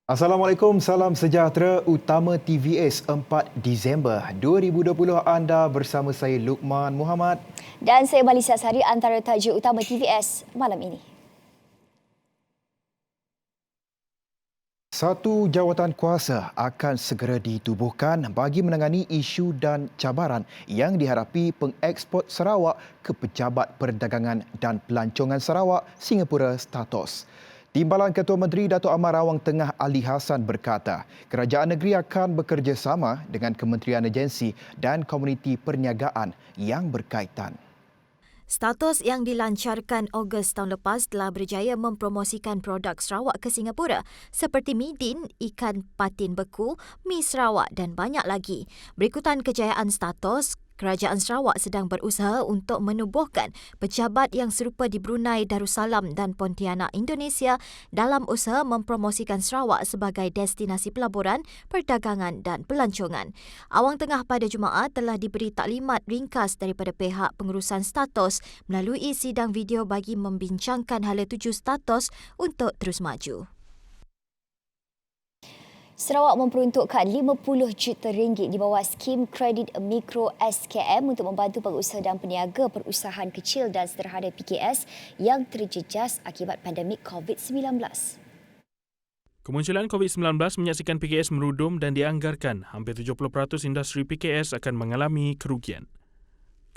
Assalamualaikum, salam sejahtera utama TVS 4 Disember 2020. Anda bersama saya Luqman Muhammad. Dan saya Malaysia Sari, antara tajuk utama TVS malam ini. Satu jawatan kuasa akan segera ditubuhkan bagi menangani isu dan cabaran yang dihadapi pengeksport Sarawak ke Pejabat Perdagangan dan Pelancongan Sarawak, Singapura Statos. Timbalan Ketua Menteri Datuk Amar Rawang Tengah Ali Hassan berkata, kerajaan negeri akan bekerjasama dengan kementerian agensi dan komuniti perniagaan yang berkaitan. Statos yang dilancarkan Ogos tahun lepas telah berjaya mempromosikan produk Sarawak ke Singapura seperti mi din, ikan patin beku, mi Sarawak dan banyak lagi. Berikutan kejayaan Statos, Kerajaan Sarawak sedang berusaha untuk menubuhkan pejabat yang serupa di Brunei Darussalam dan Pontianak, Indonesia dalam usaha mempromosikan Sarawak sebagai destinasi pelaburan, perdagangan dan pelancongan. Awang Tengah pada Jumaat telah diberi taklimat ringkas daripada pihak pengurusan Statos melalui sidang video bagi membincangkan hala tuju Statos untuk terus maju. Sarawak memperuntukkan RM50 juta di bawah skim kredit mikro SKM untuk membantu pengusaha dan peniaga perusahaan kecil dan sederhana PKS yang terjejas akibat pandemik COVID-19. Kemunculan COVID-19 menyaksikan PKS merudum dan dianggarkan hampir 70% industri PKS akan mengalami kerugian.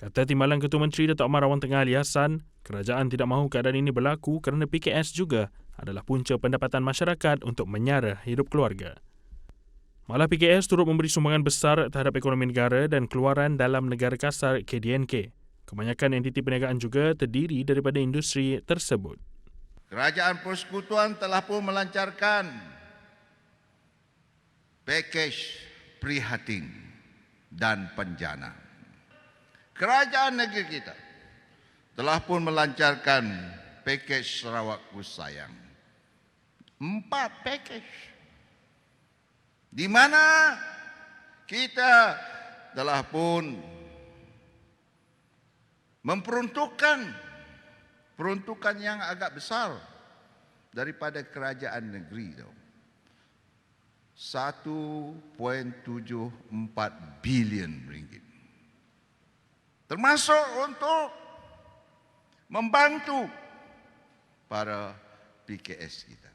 Kata Timbalan Ketua Menteri Datuk Amar Rawang Tengah Ali Hassan, kerajaan tidak mahu keadaan ini berlaku kerana PKS juga adalah punca pendapatan masyarakat untuk menyara hidup keluarga. Malah PKS turut memberi sumbangan besar terhadap ekonomi negara dan keluaran dalam negara kasar KDNK. Kebanyakan entiti perniagaan juga terdiri daripada industri tersebut. Kerajaan Persekutuan telah pun melancarkan pakej prihatin dan penjana. Kerajaan negeri kita telah pun melancarkan pakej Sarawakku Sayang. 4 pakej. Di mana kita telah pun memperuntukkan yang agak besar daripada kerajaan negeri. 1.74 bilion ringgit. Termasuk untuk membantu para PKS kita.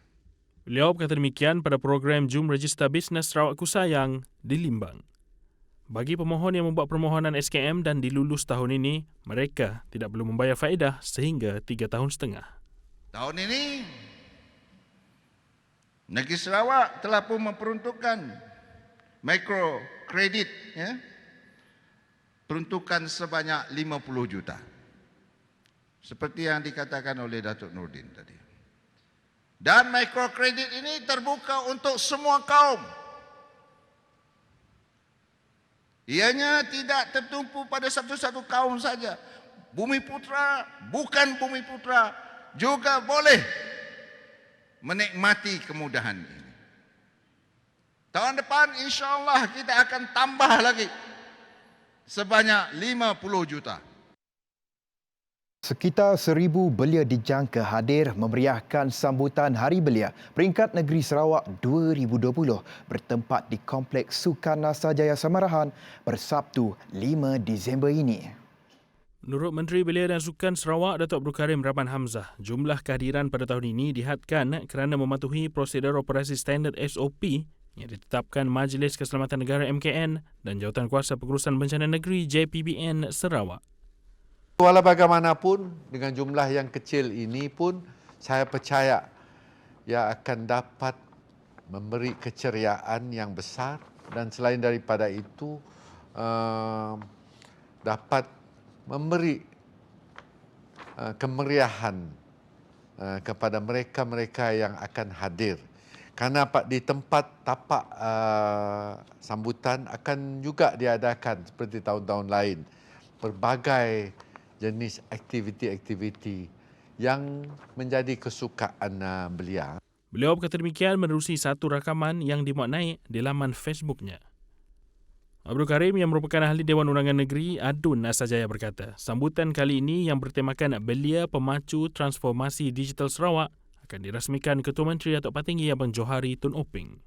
Beliau berkata demikian pada program Jum Register Bisnes Sarawakku Sayang di Limbang. Bagi pemohon yang membuat permohonan SKM dan dilulus tahun ini, mereka tidak perlu membayar faedah sehingga 3 tahun setengah. Tahun ini, negeri Sarawak telah pun memperuntukkan mikrokredit, peruntukan sebanyak 50 juta. Seperti yang dikatakan oleh Datuk Nordin tadi. Dan mikrokredit ini terbuka untuk semua kaum. Ianya tidak tertumpu pada satu-satu kaum saja. Bumi Putra, bukan Bumi Putra juga boleh menikmati kemudahan ini. Tahun depan insya-Allah kita akan tambah lagi sebanyak 50 juta. Sekitar 1,000 belia dijangka hadir memeriahkan sambutan Hari Belia Peringkat Negeri Sarawak 2020 bertempat di Kompleks Sukan Nasajaya Samarahan pada Sabtu 5 Disember ini. Menurut Menteri Belia dan Sukan Sarawak Datuk Abdul Karim Rahman Hamzah, jumlah kehadiran pada tahun ini dihadkan kerana mematuhi prosedur operasi standard SOP yang ditetapkan Majlis Keselamatan Negara MKN dan Jawatankuasa Pengurusan Bencana Negeri JPBN Sarawak. Walau bagaimanapun, dengan jumlah yang kecil ini pun, saya percaya ia akan dapat memberi keceriaan yang besar dan selain daripada itu, dapat memberi kemeriahan kepada mereka-mereka yang akan hadir. Karena di tempat tapak sambutan akan juga diadakan seperti tahun-tahun lain, berbagai jenis aktiviti-aktiviti yang menjadi kesukaan belia. Beliau berkata demikian menerusi satu rakaman yang dimuatnai di laman Facebooknya. Abdul Karim yang merupakan ahli Dewan Undangan Negeri Adun Nasajaya berkata, sambutan kali ini yang bertemakan Belia Pemacu Transformasi Digital Sarawak akan dirasmikan Ketua Menteri Datuk Patinggi Abang Johari Tun Openg.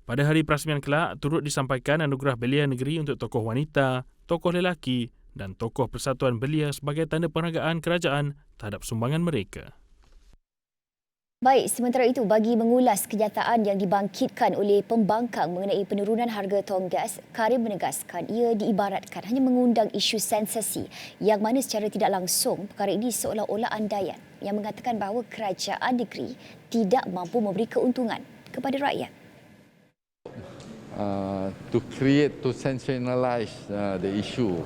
Pada hari perasmian kelak, turut disampaikan anugerah belia negeri untuk tokoh wanita, tokoh lelaki dan tokoh Persatuan Belia sebagai tanda penghargaan kerajaan terhadap sumbangan mereka. Baik, sementara itu bagi mengulas kenyataan yang dibangkitkan oleh pembangkang mengenai penurunan harga tong gas, Karim menegaskan ia diibaratkan hanya mengundang isu sensasi yang mana secara tidak langsung perkara ini seolah-olah andaian yang mengatakan bahawa kerajaan negeri tidak mampu memberi keuntungan kepada rakyat. To create, to sensationalize the issue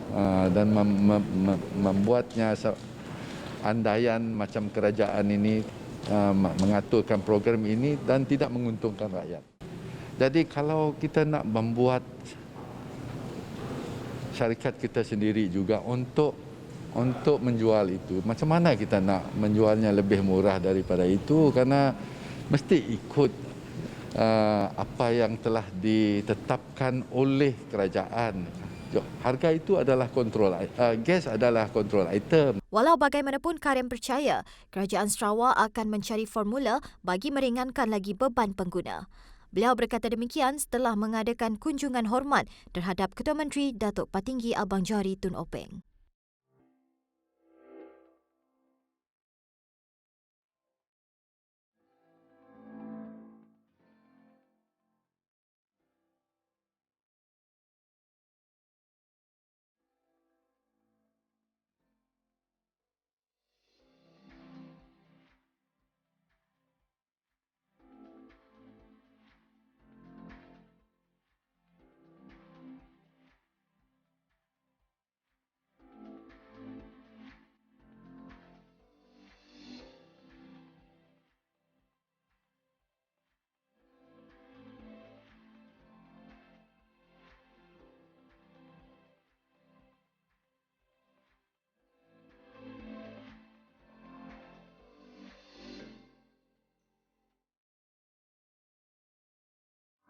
dan membuatnya andaian macam kerajaan ini mengaturkan program ini dan tidak menguntungkan rakyat. Jadi kalau kita nak membuat syarikat kita sendiri juga untuk menjual itu, macam mana kita nak menjualnya lebih murah daripada itu, karena mesti ikut apa yang telah ditetapkan oleh kerajaan. Harga itu adalah kontrol, gas adalah kontrol item. Walau bagaimanapun, Karim percaya Kerajaan Sarawak akan mencari formula bagi meringankan lagi beban pengguna. Beliau berkata demikian setelah mengadakan kunjungan hormat terhadap Ketua Menteri Datuk Patinggi Abang Johari Tun Openg.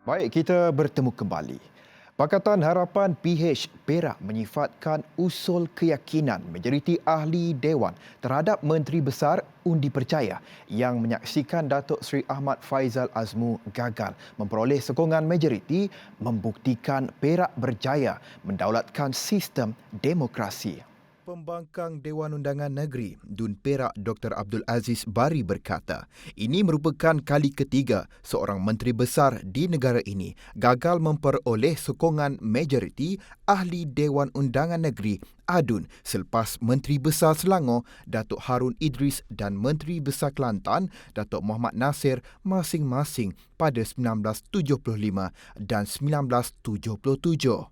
Baik, kita bertemu kembali. Pakatan Harapan PH Perak menyifatkan usul keyakinan majoriti ahli Dewan terhadap Menteri Besar undi percaya yang menyaksikan Datuk Seri Ahmad Faizal Azmu gagal memperoleh sokongan majoriti membuktikan Perak berjaya mendaulatkan sistem demokrasi. Pembangkang Dewan Undangan Negeri Dun Perak Dr. Abdul Aziz Bari berkata, ini merupakan kali ketiga seorang menteri besar di negara ini gagal memperoleh sokongan majoriti ahli Dewan Undangan Negeri ADUN selepas Menteri Besar Selangor Datuk Harun Idris dan Menteri Besar Kelantan Datuk Muhammad Nasir masing-masing pada 1975 dan 1977.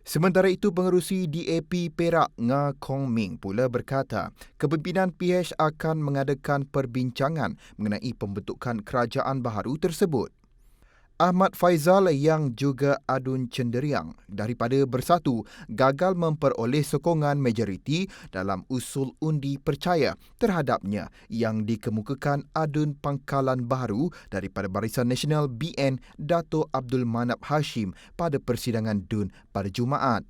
Sementara itu, pengerusi DAP Perak Nga Kong Ming pula berkata, kepimpinan PH akan mengadakan perbincangan mengenai pembentukan kerajaan baharu tersebut. Ahmad Faizal yang juga ADUN Cenderiang daripada Bersatu gagal memperoleh sokongan majoriti dalam usul undi percaya terhadapnya yang dikemukakan ADUN Pangkalan Baharu daripada Barisan Nasional BN Dato' Abdul Manap Hashim pada persidangan DUN pada Jumaat.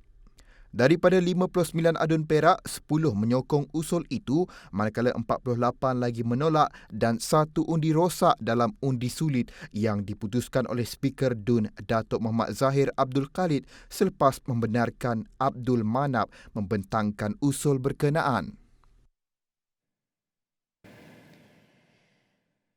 Daripada 59 ADUN Perak, 10 menyokong usul itu, manakala 48 lagi menolak dan 1 undi rosak dalam undi sulit yang diputuskan oleh Speaker DUN Datuk Muhammad Zahir Abdul Khalid selepas membenarkan Abdul Manap membentangkan usul berkenaan.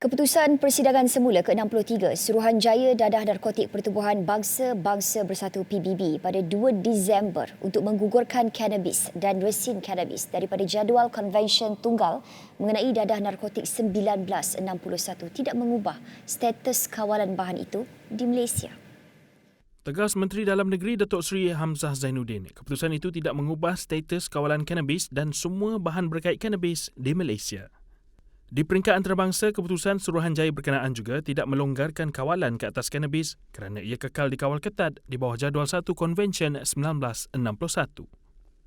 Keputusan persidangan semula ke-63 Suruhanjaya Dadah Narkotik Pertubuhan Bangsa-Bangsa Bersatu PBB pada 2 Disember untuk menggugurkan kannabis dan resin kannabis daripada jadual konvensyen tunggal mengenai dadah narkotik 1961 tidak mengubah status kawalan bahan itu di Malaysia. Tegas Menteri Dalam Negeri Datuk Seri Hamzah Zainuddin, keputusan itu tidak mengubah status kawalan kannabis dan semua bahan berkait kannabis di Malaysia. Di peringkat antarabangsa, keputusan Suruhanjaya berkenaan juga tidak melonggarkan kawalan ke atas kannabis kerana ia kekal dikawal ketat di bawah jadual 1 Konvensyen 1961.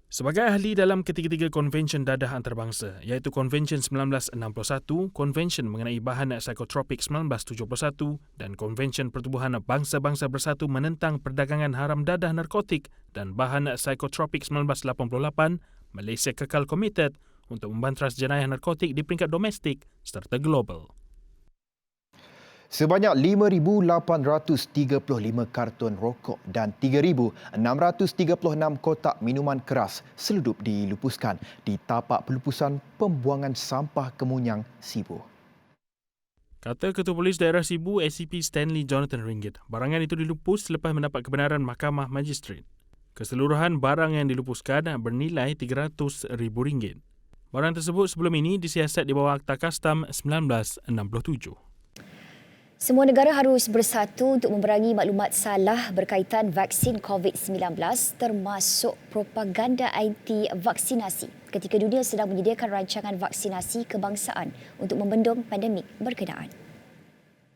Sebagai ahli dalam ketiga-tiga konvensyen dadah antarabangsa iaitu Konvensyen 1961, Konvensyen mengenai bahan psikotropik 1971 dan Konvensyen Pertubuhan Bangsa-Bangsa Bersatu menentang perdagangan haram dadah narkotik dan bahan psikotropik 1988, Malaysia kekal komited untuk membantras jenayah narkotik di peringkat domestik serta global. Sebanyak 5,835 kartun rokok dan 3,636 kotak minuman keras seludup dilupuskan di tapak pelupusan pembuangan sampah Kemunyang, Sibu. Kata Ketua Polis Daerah Sibu, ACP Stanley Jonathan Ringgit, barangan itu dilupus selepas mendapat kebenaran Mahkamah Magistrate. Keseluruhan barang yang dilupuskan bernilai RM300,000. Barang tersebut sebelum ini disiasat di bawah Akta Kastam 1967. Semua negara harus bersatu untuk memerangi maklumat salah berkaitan vaksin COVID-19 termasuk propaganda anti vaksinasi ketika dunia sedang menyediakan rancangan vaksinasi kebangsaan untuk membendung pandemik berkenaan.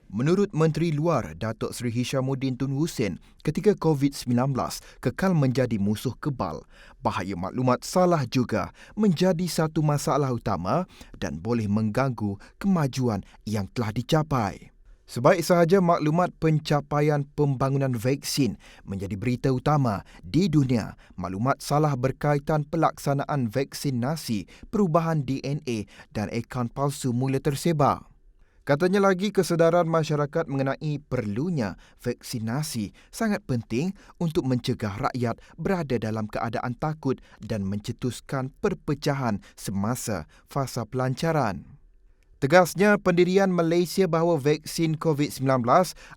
Menurut Menteri Luar Datuk Seri Hishamuddin Tun Hussein, ketika COVID-19 kekal menjadi musuh kebal, bahaya maklumat salah juga menjadi satu masalah utama dan boleh mengganggu kemajuan yang telah dicapai. Sebaik sahaja maklumat pencapaian pembangunan vaksin menjadi berita utama di dunia, maklumat salah berkaitan pelaksanaan vaksinasi, perubahan DNA dan akaun palsu mula tersebar. Katanya lagi kesedaran masyarakat mengenai perlunya vaksinasi sangat penting untuk mencegah rakyat berada dalam keadaan takut dan mencetuskan perpecahan semasa fasa pelancaran. Tegasnya, pendirian Malaysia bahawa vaksin COVID-19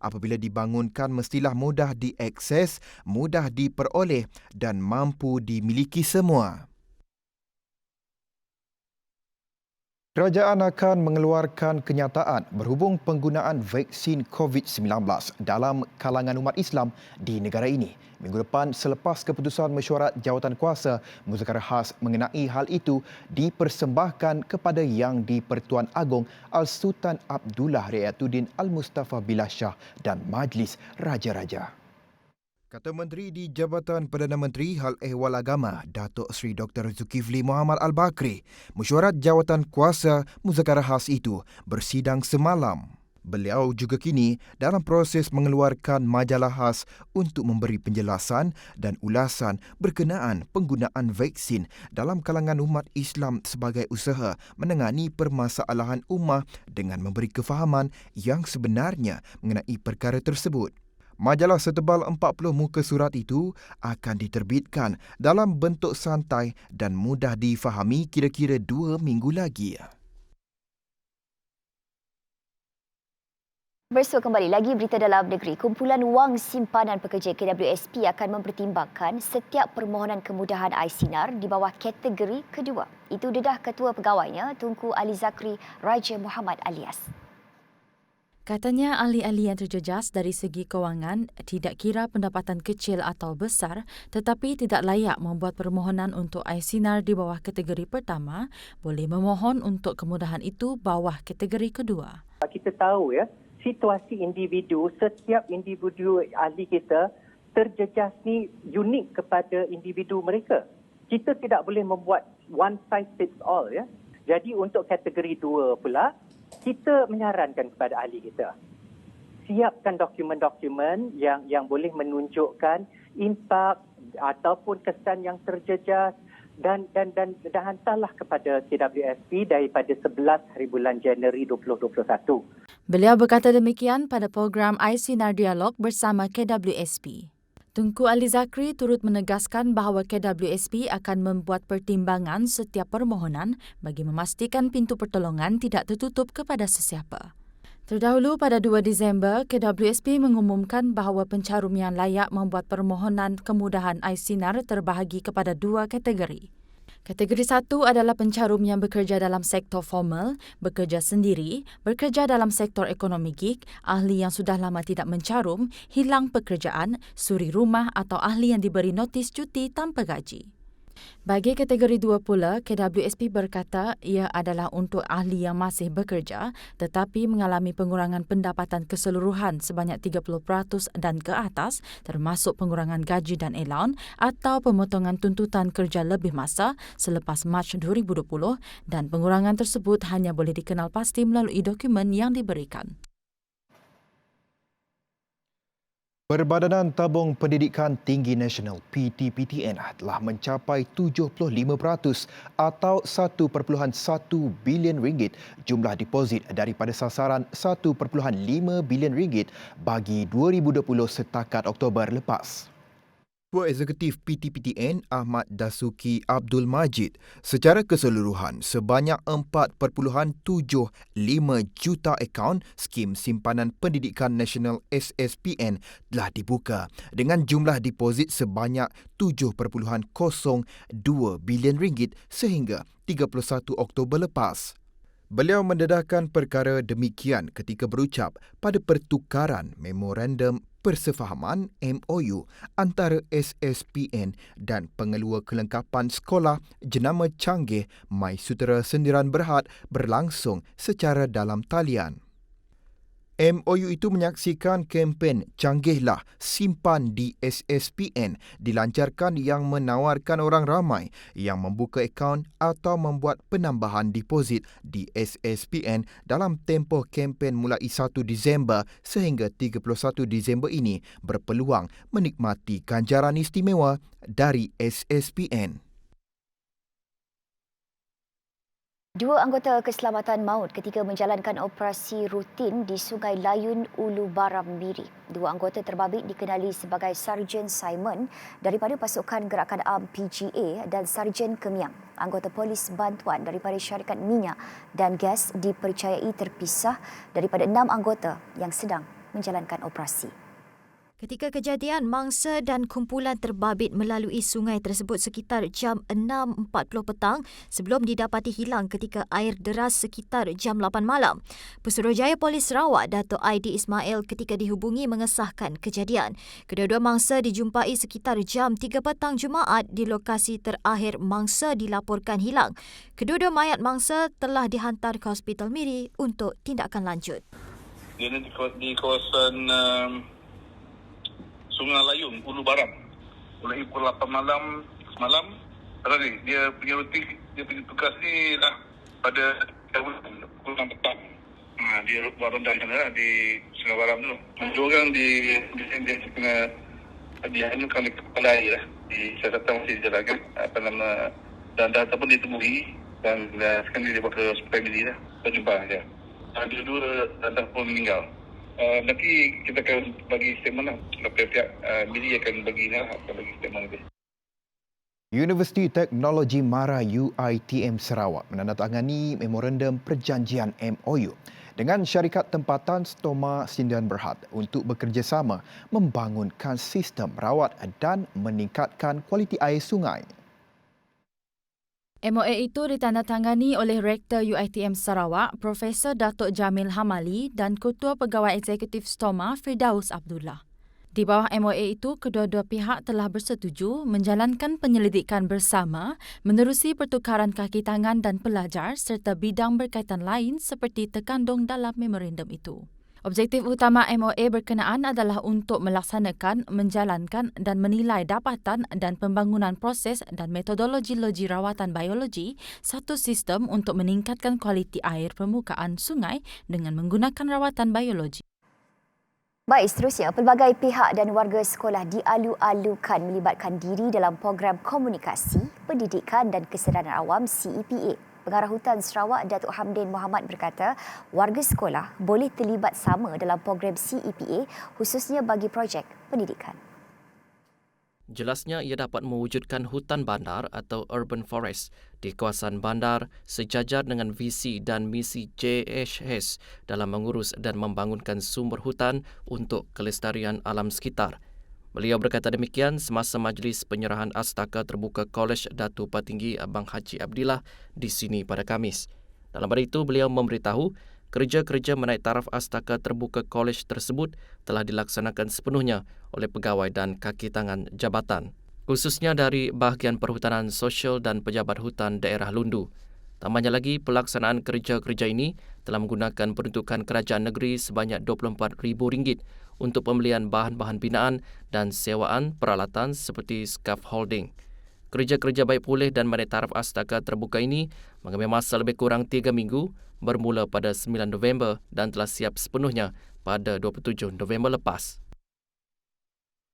apabila dibangunkan mestilah mudah diakses, mudah diperoleh dan mampu dimiliki semua. Kerajaan akan mengeluarkan kenyataan berhubung penggunaan vaksin COVID-19 dalam kalangan umat Islam di negara ini minggu depan selepas keputusan mesyuarat jawatankuasa muzakarah khas mengenai hal itu dipersembahkan kepada Yang di-Pertuan Agong Al-Sultan Abdullah Riayatuddin Al-Mustafa Billah Shah dan Majlis Raja-Raja. Kata Menteri di Jabatan Perdana Menteri Hal Ehwal Agama, Datuk Seri Dr. Zulkifli Muhammad Al-Bakri, mesyuarat jawatan kuasa muzakarah khas itu bersidang semalam. Beliau juga kini dalam proses mengeluarkan majalah khas untuk memberi penjelasan dan ulasan berkenaan penggunaan vaksin dalam kalangan umat Islam sebagai usaha menangani permasalahan ummah dengan memberi kefahaman yang sebenarnya mengenai perkara tersebut. Majalah setebal 40 muka surat itu akan diterbitkan dalam bentuk santai dan mudah difahami kira-kira 2 minggu lagi. Bersua kembali lagi berita dalam negeri. Kumpulan Wang Simpanan Pekerja KWSP akan mempertimbangkan setiap permohonan kemudahan iSinar di bawah kategori kedua. Itu dedah Ketua Pegawainya Tunku Ali Zakri Raja Muhammad Alias. Katanya ahli-ahli yang terjejas dari segi kewangan tidak kira pendapatan kecil atau besar tetapi tidak layak membuat permohonan untuk iSinar di bawah kategori pertama boleh memohon untuk kemudahan itu bawah kategori kedua. Kita tahu situasi individu, setiap individu ahli kita terjejas ni unik kepada individu mereka. Kita tidak boleh membuat one size fits all Jadi untuk kategori 2 pula kita menyarankan kepada ahli kita, siapkan dokumen-dokumen yang boleh menunjukkan impak ataupun kesan yang terjejas dan hantarlah kepada KWSP daripada 11 hari bulan Januari 2021. Beliau berkata demikian pada program iSinar Dialog bersama KWSP. Tunku Ali Zakri turut menegaskan bahawa KWSP akan membuat pertimbangan setiap permohonan bagi memastikan pintu pertolongan tidak tertutup kepada sesiapa. Terdahulu pada 2 Disember, KWSP mengumumkan bahawa pencarum yang layak membuat permohonan kemudahan iSinar terbahagi kepada 2 kategori. Kategori 1 adalah pencarum yang bekerja dalam sektor formal, bekerja sendiri, bekerja dalam sektor ekonomi gig, ahli yang sudah lama tidak mencarum, hilang pekerjaan, suri rumah atau ahli yang diberi notis cuti tanpa gaji. Bagi kategori 2 pula, KWSP berkata ia adalah untuk ahli yang masih bekerja tetapi mengalami pengurangan pendapatan keseluruhan sebanyak 30% dan ke atas termasuk pengurangan gaji dan allowance atau pemotongan tuntutan kerja lebih masa selepas Mac 2020 dan pengurangan tersebut hanya boleh dikenal pasti melalui dokumen yang diberikan. Perbadanan Tabung Pendidikan Tinggi Nasional (PTPTN) telah mencapai 75% atau 1.1 bilion ringgit jumlah deposit daripada sasaran 1.5 bilion ringgit bagi 2020 setakat Oktober lepas. Ketua Eksekutif PTPTN Ahmad Dasuki Abdul Majid, secara keseluruhan sebanyak 4.75 juta akaun skim simpanan pendidikan nasional SSPN telah dibuka dengan jumlah deposit sebanyak 7.02 bilion ringgit sehingga 31 Oktober lepas. Beliau mendedahkan perkara demikian ketika berucap pada pertukaran memorandum persefahaman MOU antara SSPN dan pengelua kelengkapan sekolah jenama Canggih MySutera Sendiran Berhad berlangsung secara dalam talian. MOU itu menyaksikan kempen Canggihlah Simpan di SSPN dilancarkan yang menawarkan orang ramai yang membuka akaun atau membuat penambahan deposit di SSPN dalam tempoh kempen mulai 1 Disember sehingga 31 Disember ini berpeluang menikmati ganjaran istimewa dari SSPN. Dua anggota keselamatan maut ketika menjalankan operasi rutin di Sungai Layun, Ulu Baram Miri. Dua anggota terbabit dikenali sebagai Sarjan Simon daripada pasukan gerakan am PGA dan Sarjan Kemiang. Anggota polis bantuan daripada syarikat minyak dan gas dipercayai terpisah daripada 6 anggota yang sedang menjalankan operasi. Ketika kejadian, mangsa dan kumpulan terbabit melalui sungai tersebut sekitar jam 6.40 petang sebelum didapati hilang ketika air deras sekitar jam 8 malam. Pesuruhjaya Polis Sarawak, Dato' Aidi Ismail ketika dihubungi mengesahkan kejadian. Kedua-dua mangsa dijumpai sekitar jam 3 petang Jumaat di lokasi terakhir mangsa dilaporkan hilang. Kedua-dua mayat mangsa telah dihantar ke Hospital Miri untuk tindakan lanjut. Dia di kawasan Sungai Layun, Ulu Baram. Mulai pukul 8 malam semalam, dia punya rutin, dia punya tugas ni lah pada pukul 6 petang. Di Ulu Baram dari sana, di Sungai Baram tu. Dua orang dia kena dihancurkan oleh kepala air lah. Di siasatan masih dijalankan, dan dah pun ditemui dan sekarang dia bawa ke hospital Miri lah. Kita jumpa dia. Dua-dua dah pun meninggal. Nanti kita akan bagi statement lah. Pihak Miri akan bagi statement lebih. Universiti Teknologi Mara UiTM Sarawak menandatangani memorandum perjanjian MOU dengan syarikat tempatan Stoma Sindian Berhad untuk bekerjasama membangunkan sistem rawat dan meningkatkan kualiti air sungai. MOA itu ditandatangani oleh Rektor UiTM Sarawak, Profesor Datuk Jamil Hamali dan Ketua Pegawai Eksekutif Stoma Firdaus Abdullah. Di bawah MOA itu, kedua-dua pihak telah bersetuju menjalankan penyelidikan bersama menerusi pertukaran kaki tangan dan pelajar serta bidang berkaitan lain seperti terkandung dalam memorandum itu. Objektif utama MOA berkenaan adalah untuk melaksanakan, menjalankan dan menilai dapatan dan pembangunan proses dan metodologi rawatan biologi satu sistem untuk meningkatkan kualiti air permukaan sungai dengan menggunakan rawatan biologi. Baik, seterusnya, pelbagai pihak dan warga sekolah dialu-alukan melibatkan diri dalam program komunikasi, pendidikan dan kesedaran awam CEPA. Pengarah Hutan Sarawak, Datuk Hamdin Mohamad berkata, warga sekolah boleh terlibat sama dalam program CEPA khususnya bagi projek pendidikan. Jelasnya ia dapat mewujudkan hutan bandar atau urban forest di kawasan bandar sejajar dengan visi dan misi JHS dalam mengurus dan membangunkan sumber hutan untuk kelestarian alam sekitar. Beliau berkata demikian semasa majlis penyerahan Astaka Terbuka Kolej Datu Patinggi Abang Haji Abdillah di sini pada Khamis. Dalam pada itu, beliau memberitahu kerja-kerja menaik taraf Astaka Terbuka Kolej tersebut telah dilaksanakan sepenuhnya oleh pegawai dan kaki tangan jabatan, khususnya dari bahagian perhutanan sosial dan pejabat hutan daerah Lundu. Tambahnya lagi, pelaksanaan kerja-kerja ini telah menggunakan peruntukan kerajaan negeri sebanyak RM24,000 untuk pembelian bahan-bahan binaan dan sewaan peralatan seperti scaffolding. Kerja-kerja baik pulih dan menaik taraf Astaka Terbuka ini mengambil masa lebih kurang 3 minggu bermula pada 9 November dan telah siap sepenuhnya pada 27 November lepas.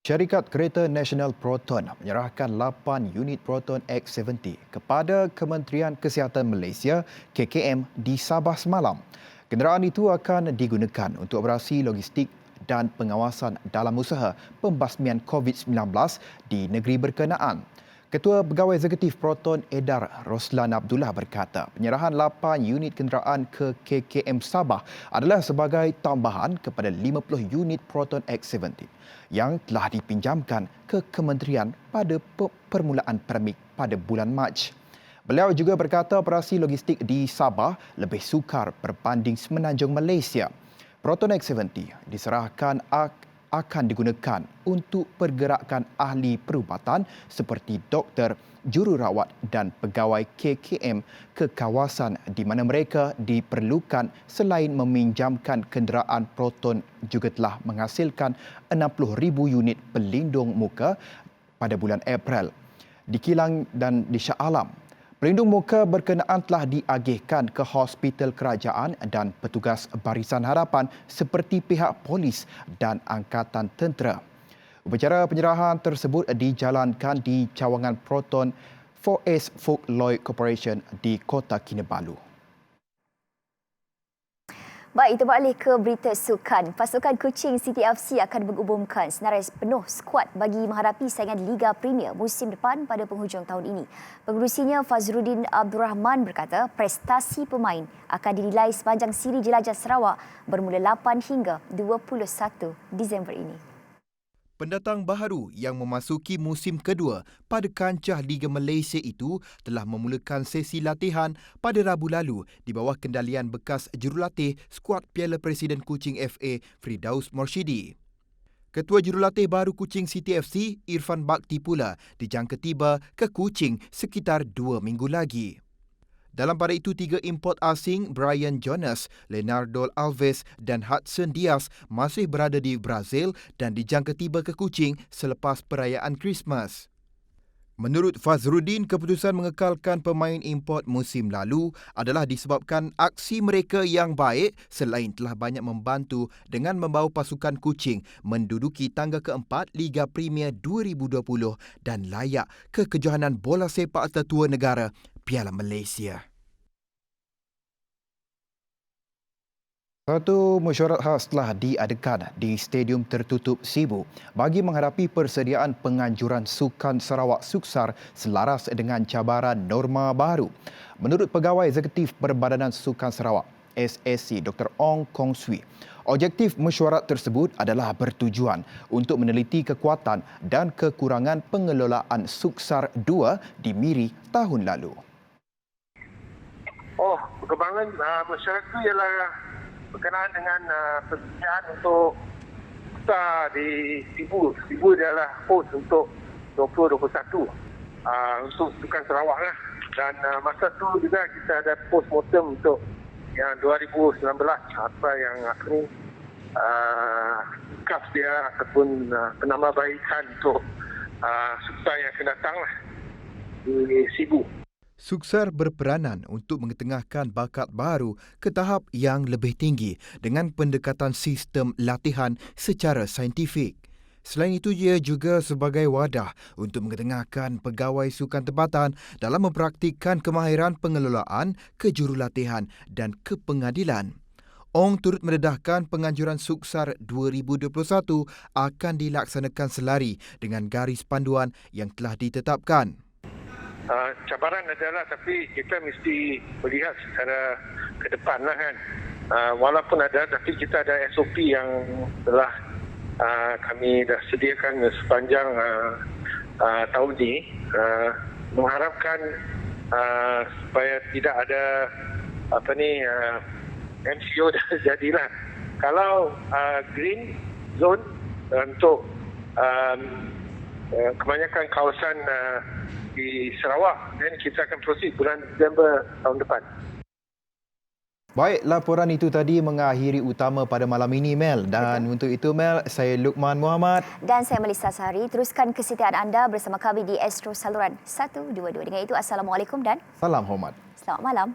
Syarikat Kereta Nasional Proton menyerahkan 8 unit Proton X70 kepada Kementerian Kesihatan Malaysia KKM di Sabah semalam. Kenderaan itu akan digunakan untuk operasi logistik dan pengawasan dalam usaha pembasmian COVID-19 di negeri berkenaan. Ketua Pegawai Eksekutif Proton Edar Roslan Abdullah berkata penyerahan 8 unit kenderaan ke KKM Sabah adalah sebagai tambahan kepada 50 unit Proton X70 yang telah dipinjamkan ke kementerian pada permulaan pandemik pada bulan Mac. Beliau juga berkata operasi logistik di Sabah lebih sukar berbanding Semenanjung Malaysia. Proton X70 diserahkan akan digunakan untuk pergerakan ahli perubatan seperti doktor, jururawat dan pegawai KKM ke kawasan di mana mereka diperlukan. Selain meminjamkan kenderaan Proton juga telah menghasilkan 60,000 unit pelindung muka pada bulan April. Di Kilang dan di Shah Alam, pelindung muka berkenaan telah diagihkan ke hospital kerajaan dan petugas Barisan Harapan seperti pihak polis dan Angkatan Tentera. Upacara penyerahan tersebut dijalankan di cawangan Proton 4S Folk Lloyd Corporation di Kota Kinabalu. Baik, kita beralih ke berita sukan. Pasukan Kuching City FC akan mengumumkan senarai penuh skuad bagi menghadapi saingan Liga Premier musim depan pada penghujung tahun ini. Pengurusinya Fazruddin Abdul Rahman berkata prestasi pemain akan dinilai sepanjang siri jelajah Sarawak bermula 8 hingga 21 Disember ini. Pendatang baharu yang memasuki musim kedua pada kancah Liga Malaysia itu telah memulakan sesi latihan pada Rabu lalu di bawah kendalian bekas jurulatih skuad Piala Presiden Kuching FA Firdaus Morshidi. Ketua jurulatih baru Kuching City FC Irfan Bakti pula dijangka tiba ke Kuching sekitar 2 minggu lagi. Dalam pada itu, 3 import asing Brian Jonas, Leonardo Alves dan Hudson Diaz masih berada di Brazil dan dijangka tiba ke Kuching selepas perayaan Christmas. Menurut Fazruddin, keputusan mengekalkan pemain import musim lalu adalah disebabkan aksi mereka yang baik selain telah banyak membantu dengan membawa pasukan Kuching menduduki tangga keempat Liga Premier 2020 dan layak ke kejohanan bola sepak tertua negara Piala Malaysia. Satu mesyuarat khas telah diadakan di Stadium Tertutup Sibu bagi menghadapi persediaan penganjuran Sukan Sarawak Suksar selaras dengan cabaran norma baru. Menurut Pegawai Eksekutif Perbadanan Sukan Sarawak, SSC Dr. Ong Kong Swee, objektif mesyuarat tersebut adalah bertujuan untuk meneliti kekuatan dan kekurangan pengelolaan Suksar 2 di Miri tahun lalu. Perkembangan mesyuarat itu ialah berkenaan dengan persediaan untuk besar di Sibu. Sibu adalah host untuk 2021 untuk Sukan Sarawak lah. Dan masa tu juga kita ada post-mortem untuk yang 2019 apa yang akhirnya CAF dia ataupun penambahbaikan untuk Suksar yang akan datang lah di Sibu. Suksar berperanan untuk mengetengahkan bakat baru ke tahap yang lebih tinggi dengan pendekatan sistem latihan secara saintifik. Selain itu, ia juga sebagai wadah untuk mengetengahkan pegawai sukan tempatan dalam mempraktikkan kemahiran pengelolaan, kejurulatihan dan kepengadilan. Ong turut mendedahkan penganjuran Suksar 2021 akan dilaksanakan selari dengan garis panduan yang telah ditetapkan. Cabaran adalah tapi kita mesti melihat secara ke depan lah kan. Walaupun ada tapi kita ada SOP yang telah kami dah sediakan sepanjang tahun ini, mengharapkan supaya tidak ada MCO dah jadilah. Kalau green zone untuk kebanyakan kawasan di Sarawak, dan kita akan proceed bulan Disember tahun depan. Baik, laporan itu tadi mengakhiri utama pada malam ini, Mel. Dan untuk itu, Mel, saya Luqman Muhammad. Dan saya Melissa Sahari. Teruskan kesetiaan anda bersama kami di Astro Saluran 122. Dengan itu, Assalamualaikum dan salam hormat. Selamat malam.